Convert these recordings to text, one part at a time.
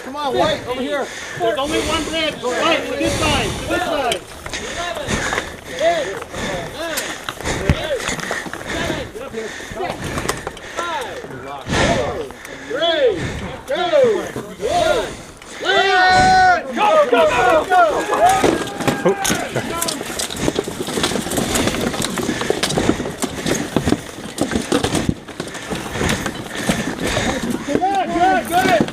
come on, White, over here. There's only one bridge. White, to this side, to this side. 11, 10, 9, 8, 7, 6, 5, 4, 3, 2, 1. Go, go, go, go! Good.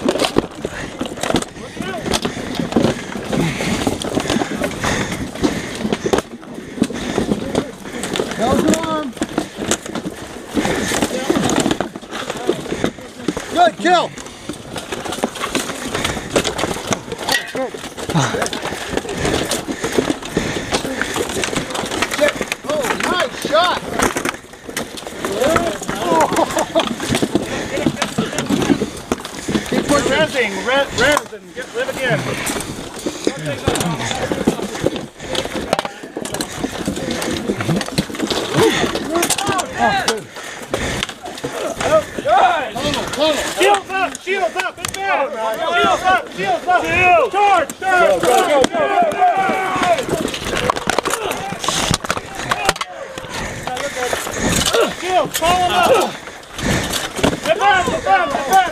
How's your arm? Good, kill. Oh, nice shot. Keep pushing. Res and live again. Shields up! Shields up! It's down! Shields up! Shields up! Shields! Charge! Charge! Go! Shields! Follow him up! Get back! Get back! Get back!